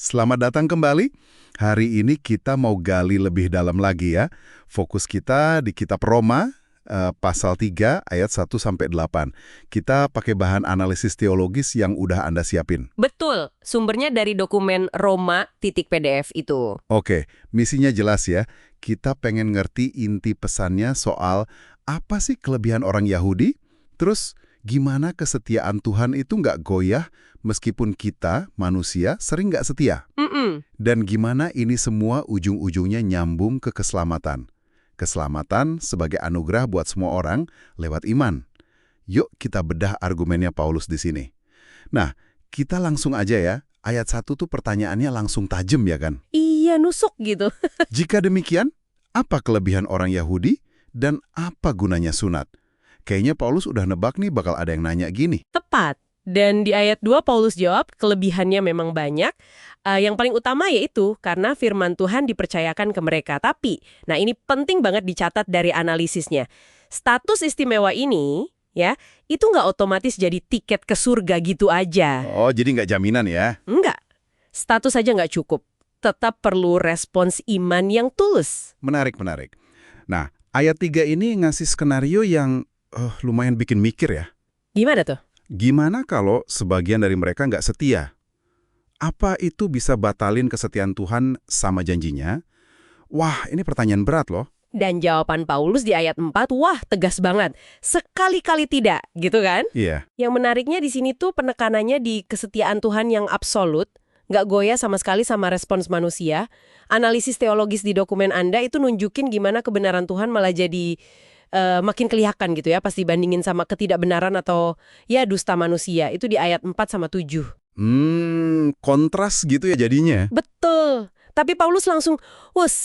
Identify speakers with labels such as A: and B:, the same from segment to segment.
A: Selamat datang kembali. Hari ini kita mau gali lebih dalam lagi ya. Fokus kita di kitab Roma, pasal 3 ayat 1-8. Kita pakai bahan analisis teologis yang udah Anda siapin.
B: Betul, sumbernya dari dokumen Roma.pdf itu.
A: Oke, misinya jelas ya. Kita pengen ngerti inti pesannya soal apa sih kelebihan orang Yahudi, terus gimana kesetiaan Tuhan itu nggak goyah meskipun kita, manusia, sering nggak setia. Dan gimana ini semua ujung-ujungnya nyambung ke keselamatan. Keselamatan sebagai anugerah buat semua orang lewat iman. Yuk kita bedah argumennya Paulus di sini. Nah, kita langsung aja ya. Ayat 1 tuh pertanyaannya langsung tajam ya kan?
B: Iya, nusuk gitu.
A: Jika demikian, apa kelebihan orang Yahudi dan apa gunanya sunat? Kayaknya Paulus udah nebak nih bakal ada yang nanya gini.
B: Tepat. Dan di ayat 2 Paulus jawab, kelebihannya memang banyak. Yang paling utama yaitu karena firman Tuhan dipercayakan ke mereka. Tapi, nah ini penting banget dicatat dari analisisnya. Status istimewa ini, ya, itu nggak otomatis jadi tiket ke surga gitu aja.
A: Oh, jadi nggak jaminan ya?
B: Enggak. Status aja nggak cukup. Tetap perlu respons iman yang tulus.
A: Menarik. Nah, ayat 3 ini ngasih skenario yang lumayan bikin mikir ya.
B: Gimana tuh?
A: Gimana kalau sebagian dari mereka nggak setia? Apa itu bisa batalin kesetiaan Tuhan sama janjinya? Wah, ini pertanyaan berat loh.
B: Dan jawaban Paulus di ayat 4, wah tegas banget. Sekali-kali tidak, gitu kan?
A: Iya.
B: Yang menariknya di sini tuh penekanannya di kesetiaan Tuhan yang absolut, nggak goyah sama sekali sama respons manusia. Analisis teologis di dokumen Anda itu nunjukin gimana kebenaran Tuhan malah jadi makin kelihatan gitu ya, pas dibandingin sama ketidakbenaran atau ya dusta manusia. Itu di ayat 4-7.
A: Kontras gitu ya jadinya.
B: Betul. Tapi Paulus langsung,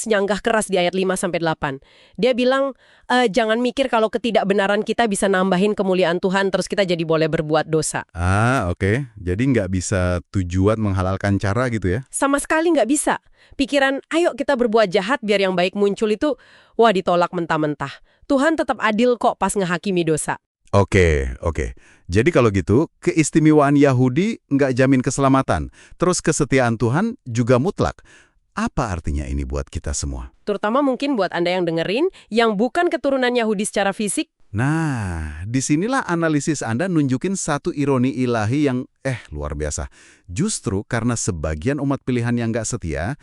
B: nyanggah keras di ayat 5-8. Dia bilang, jangan mikir kalau ketidakbenaran kita bisa nambahin kemuliaan Tuhan, terus kita jadi boleh berbuat dosa.
A: Oke. Jadi nggak bisa tujuan menghalalkan cara gitu ya?
B: Sama sekali nggak bisa. Pikiran, ayo kita berbuat jahat biar yang baik muncul itu, ditolak mentah-mentah. Tuhan tetap adil kok pas ngehakimi dosa.
A: Oke. Jadi kalau gitu, keistimewaan Yahudi nggak jamin keselamatan. Terus kesetiaan Tuhan juga mutlak. Apa artinya ini buat kita semua?
B: Terutama mungkin buat Anda yang dengerin, yang bukan keturunan Yahudi secara fisik.
A: Nah, disinilah analisis Anda nunjukin satu ironi ilahi yang luar biasa. Justru karena sebagian umat pilihan yang nggak setia,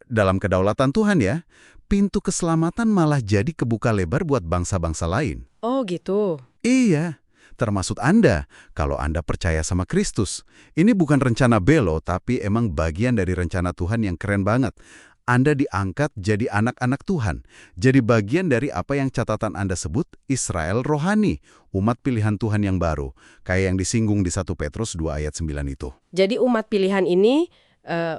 A: dalam kedaulatan Tuhan ya, pintu keselamatan malah jadi kebuka lebar buat bangsa-bangsa lain.
B: Oh gitu.
A: Iya, termasuk Anda, kalau Anda percaya sama Kristus. Ini bukan rencana belo, tapi emang bagian dari rencana Tuhan yang keren banget. Anda diangkat jadi anak-anak Tuhan. Jadi bagian dari apa yang catatan Anda sebut Israel rohani, umat pilihan Tuhan yang baru. Kayak yang disinggung di 1 Petrus 2 ayat 9 itu.
B: Jadi umat pilihan ini,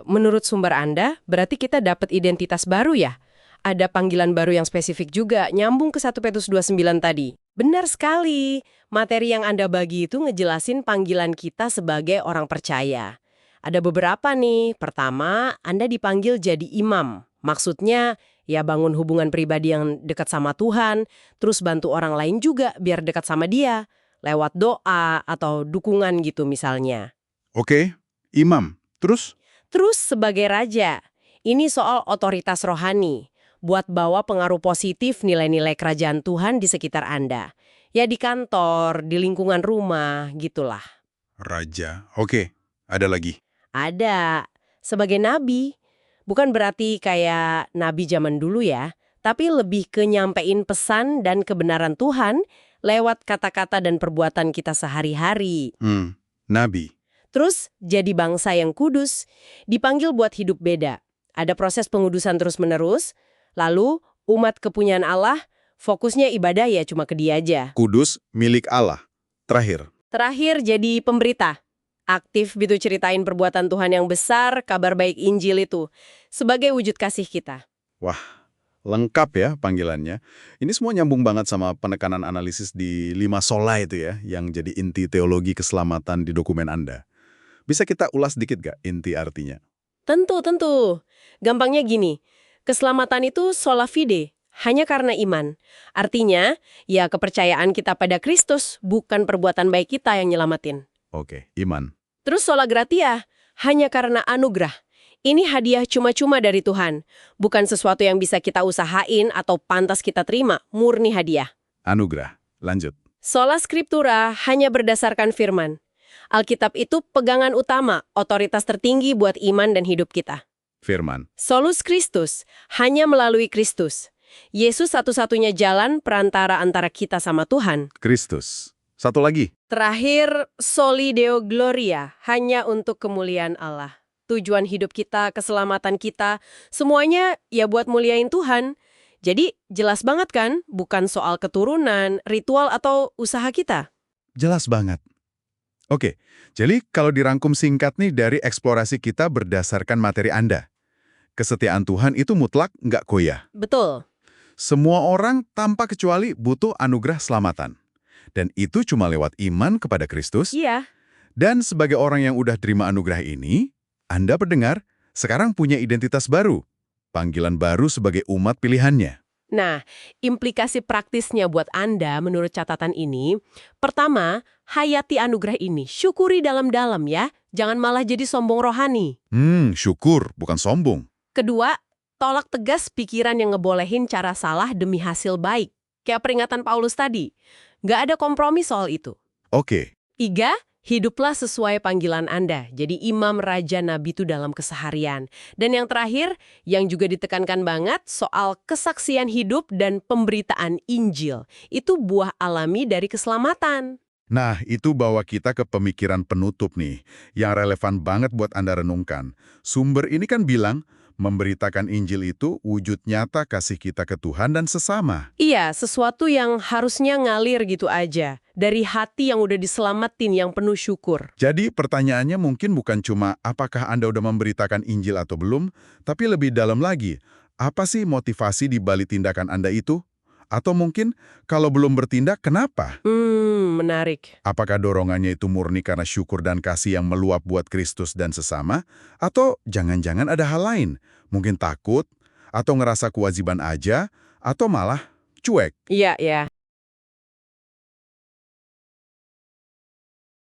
B: menurut sumber Anda, berarti kita dapat identitas baru ya? Ada panggilan baru yang spesifik juga, nyambung ke 1 Petrus 2:9 tadi. Benar sekali. Materi yang Anda bagi itu ngejelasin panggilan kita sebagai orang percaya. Ada beberapa nih. Pertama, Anda dipanggil jadi imam. Maksudnya, ya bangun hubungan pribadi yang dekat sama Tuhan, terus bantu orang lain juga biar dekat sama Dia, lewat doa atau dukungan gitu misalnya.
A: Oke, imam. Terus?
B: Terus sebagai raja, ini soal otoritas rohani. Buat bawa pengaruh positif nilai-nilai kerajaan Tuhan di sekitar Anda. Ya di kantor, di lingkungan rumah, gitulah.
A: Raja. Oke, ada lagi.
B: Ada. Sebagai nabi, bukan berarti kayak nabi zaman dulu ya, tapi lebih ke nyampein pesan dan kebenaran Tuhan lewat kata-kata dan perbuatan kita sehari-hari.
A: Nabi.
B: Terus jadi bangsa yang kudus, dipanggil buat hidup beda. Ada proses pengudusan terus-menerus. Lalu, umat kepunyaan Allah, fokusnya ibadah ya cuma ke Dia aja.
A: Kudus milik Allah.
B: Terakhir jadi pemberita. Aktif gitu ceritain perbuatan Tuhan yang besar, kabar baik Injil itu. Sebagai wujud kasih kita.
A: Wah, lengkap ya panggilannya. Ini semua nyambung banget sama penekanan analisis di 5 sola itu ya, yang jadi inti teologi keselamatan di dokumen Anda. Bisa kita ulas dikit gak inti artinya?
B: Tentu. Gampangnya gini. Keselamatan itu sola fide, hanya karena iman. Artinya, ya kepercayaan kita pada Kristus, bukan perbuatan baik kita yang nyelamatin.
A: Oke, iman.
B: Terus sola gratia, hanya karena anugerah. Ini hadiah cuma-cuma dari Tuhan. Bukan sesuatu yang bisa kita usahain atau pantas kita terima, murni hadiah.
A: Anugerah. Lanjut.
B: Sola Scriptura hanya berdasarkan firman. Alkitab itu pegangan utama, otoritas tertinggi buat iman dan hidup kita.
A: Firman.
B: Solus Christus, hanya melalui Kristus. Yesus satu-satunya jalan perantara antara kita sama Tuhan.
A: Kristus. Satu lagi.
B: Terakhir, Soli Deo Gloria, hanya untuk kemuliaan Allah. Tujuan hidup kita, keselamatan kita, semuanya ya buat muliain Tuhan. Jadi jelas banget kan, bukan soal keturunan, ritual atau usaha kita.
A: Jelas banget. Oke, jadi kalau dirangkum singkat nih dari eksplorasi kita berdasarkan materi Anda. Kesetiaan Tuhan itu mutlak nggak goyah.
B: Betul.
A: Semua orang tanpa kecuali butuh anugerah selamatan. Dan itu cuma lewat iman kepada Kristus.
B: Iya.
A: Dan sebagai orang yang udah terima anugerah ini, Anda pendengar sekarang punya identitas baru. Panggilan baru sebagai umat pilihannya.
B: Nah, implikasi praktisnya buat Anda menurut catatan ini, pertama, hayati anugerah ini, syukuri dalam-dalam ya, jangan malah jadi sombong rohani.
A: Syukur, bukan sombong.
B: Kedua, tolak tegas pikiran yang ngebolehin cara salah demi hasil baik. Kayak peringatan Paulus tadi. Nggak ada kompromi soal itu.
A: Oke.
B: 3, hiduplah sesuai panggilan Anda. Jadi imam, raja, nabi itu dalam keseharian. Dan yang terakhir, yang juga ditekankan banget, soal kesaksian hidup dan pemberitaan Injil. Itu buah alami dari keselamatan.
A: Nah, itu bawa kita ke pemikiran penutup nih, yang relevan banget buat Anda renungkan. Sumber ini kan bilang, memberitakan Injil itu wujud nyata kasih kita ke Tuhan dan sesama.
B: Iya, sesuatu yang harusnya ngalir gitu aja. Dari hati yang udah diselamatin, yang penuh syukur.
A: Jadi pertanyaannya mungkin bukan cuma apakah Anda udah memberitakan Injil atau belum, tapi lebih dalam lagi, apa sih motivasi di balik tindakan Anda itu? Atau mungkin kalau belum bertindak, kenapa?
B: Menarik.
A: Apakah dorongannya itu murni karena syukur dan kasih yang meluap buat Kristus dan sesama? Atau jangan-jangan ada hal lain? Mungkin takut? Atau ngerasa kewajiban aja? Atau malah cuek?
B: Iya, ya.